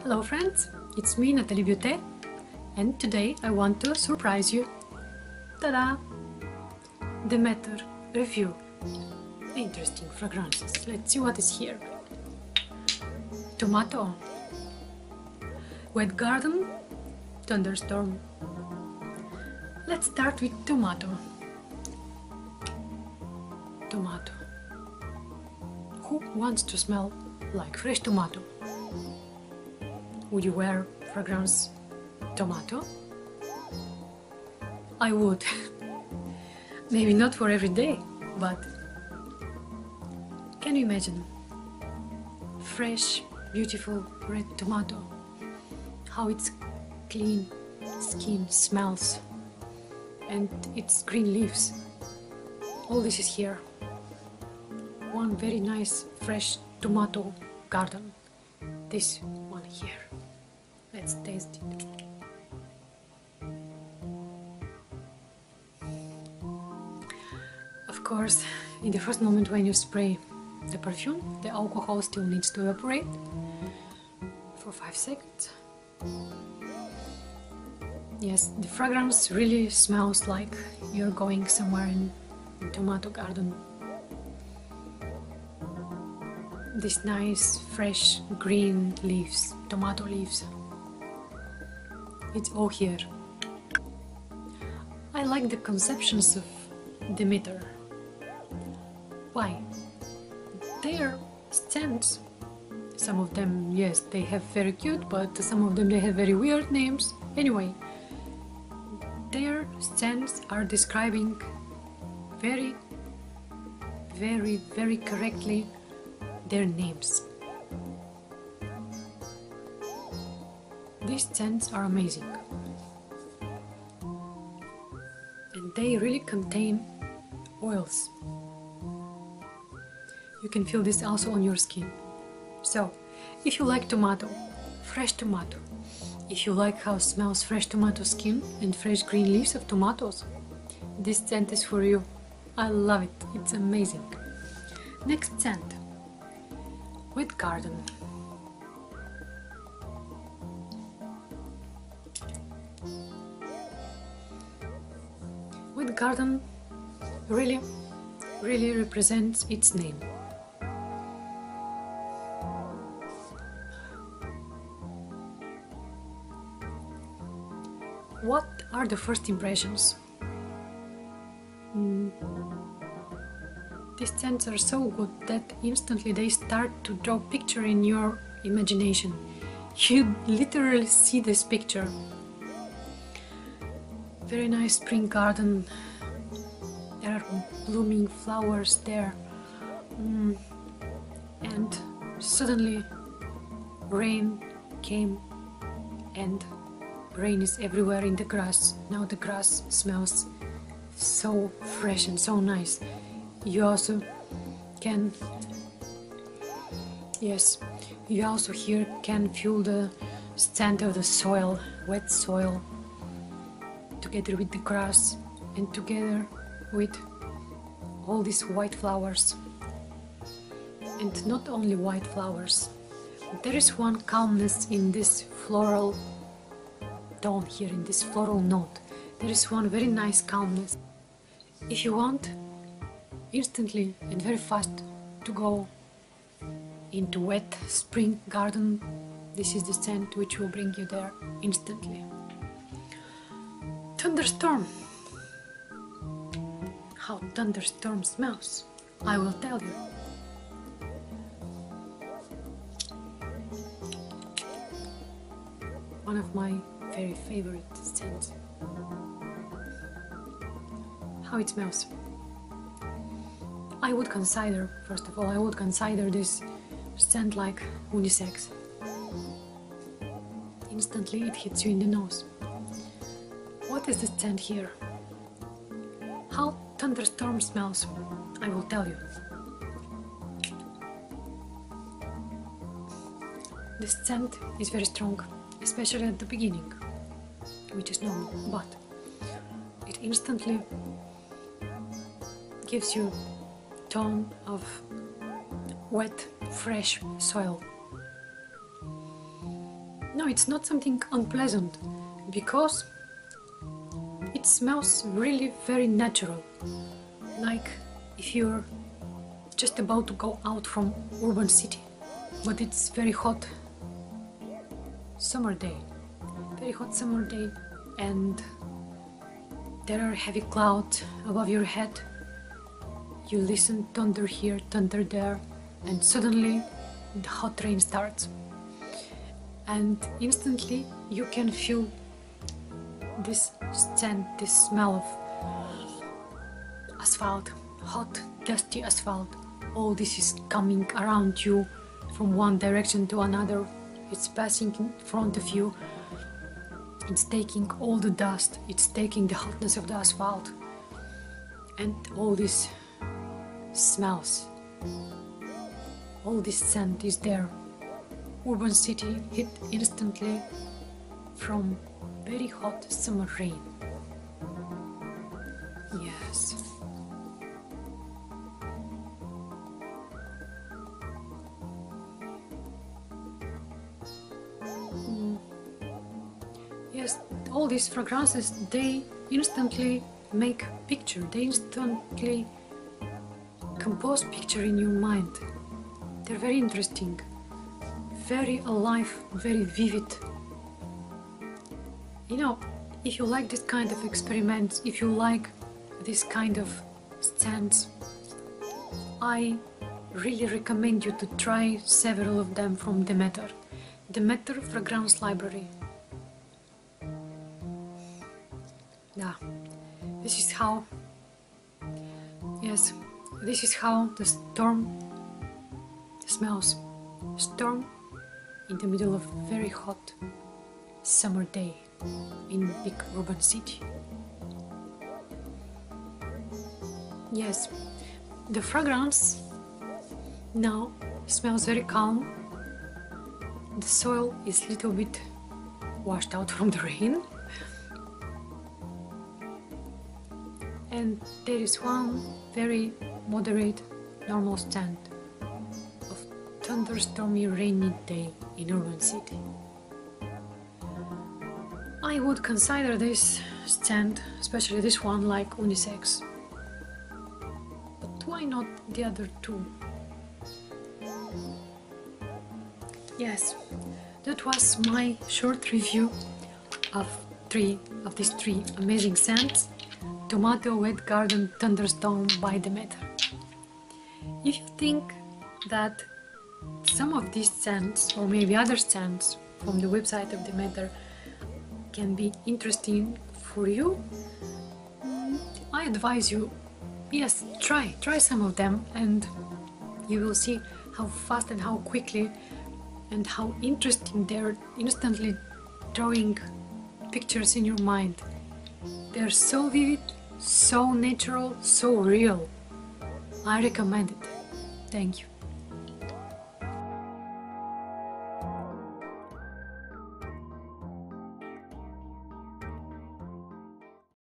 Hello friends, it's me Natalié Beauté, and today I want to surprise you. Ta-da! Demeter review. Interesting fragrances. Let's see what is here. Tomato, Wet Garden, Thunderstorm. Let's start with tomato. Tomato. Who wants to smell like fresh tomato? Would you wear fragrance tomato? I would. Maybe not for every day, but can you imagine? Fresh, beautiful red tomato. How its clean skin smells, and its green leaves. All this is here. One very nice fresh tomato garden. This one here. Let's taste it. Of course, in the first moment when you spray the perfume, the alcohol still needs to evaporate for 5 seconds. Yes, the fragrance really smells like you're going somewhere in a tomato garden. These nice, fresh, green leaves, tomato leaves. It's all here. I like the conceptions of Demeter. Why? Their scents, some of them, yes, they have very cute, but some of them they have very weird names. Anyway, their scents are describing very correctly their names. These scents are amazing, and they really contain oils. You can feel this also on your skin. So, if you like tomato, fresh tomato, if you like how smells fresh tomato skin and fresh green leaves of tomatoes, this scent is for you. I love it, it's amazing. Next scent, Wet Garden. Wet Garden really represents its name. What are the first impressions? These scents are so good that instantly they start to draw a picture in your imagination. You literally see this picture. Very nice spring garden. There are blooming flowers there. And suddenly rain came, and rain is everywhere in the grass. Now the grass smells so fresh and so nice. You also can, yes, you also here can feel the scent of the soil, wet soil, together with the grass and together with all these white flowers. And not only white flowers, there is one calmness in this floral tone here, in this floral note. There is one very nice calmness. If you want instantly and very fast to go into wet spring garden, this is the scent which will bring you there instantly. Thunderstorm. How Thunderstorm smells, I will tell you. One of my very favorite scents. How it smells. I would consider, first of all, I would consider this scent like unisex. Instantly it hits you in the nose. What is the scent here? How Thunderstorm smells, I will tell you. This scent is very strong, especially at the beginning, which is normal, but it instantly gives you tone of wet, fresh soil. no, it's not something unpleasant, because it smells really very natural, like if you're just about to go out from urban city, but it's very hot summer day, and there are heavy clouds above your head. You listen thunder here, thunder there, and suddenly the hot rain starts, and instantly you can feel this scent, this smell of asphalt, hot dusty asphalt. All this is coming around you from one direction to another. It's passing in front of you. It's taking all the dust, it's taking the hotness of the asphalt, and all these smells, all this scent is there. Urban city hit instantly from very hot summer rain. Yes. Yes, all these fragrances, they instantly make picture, they instantly compose picture in your mind. They're very interesting, very alive, very vivid. You know, if you like this kind of experiments, if you like this kind of scents, I really recommend you to try several of them from Demeter. Demeter Fragrance Library. Yeah, this is how, yes, this is how the storm smells. Storm in the middle of a very hot summer day in big urban city. Yes, the fragrance now smells very calm. The soil is a little bit washed out from the rain. And there is one very moderate, normal scent of thunderstormy rainy day in urban city. I would consider this scent, especially this one, like unisex. But why not the other two? Yes, that was my short review of these three amazing scents. Tomato Wet Garden Thunderstorm by Demeter. If you think that some of these scents, or maybe other scents from the website of Demeter, can be interesting for you, I advise you, yes, try some of them, and you will see how fast and how quickly and how interesting they're instantly drawing pictures in your mind. They're so vivid, so natural, so real. I recommend it. Thank you.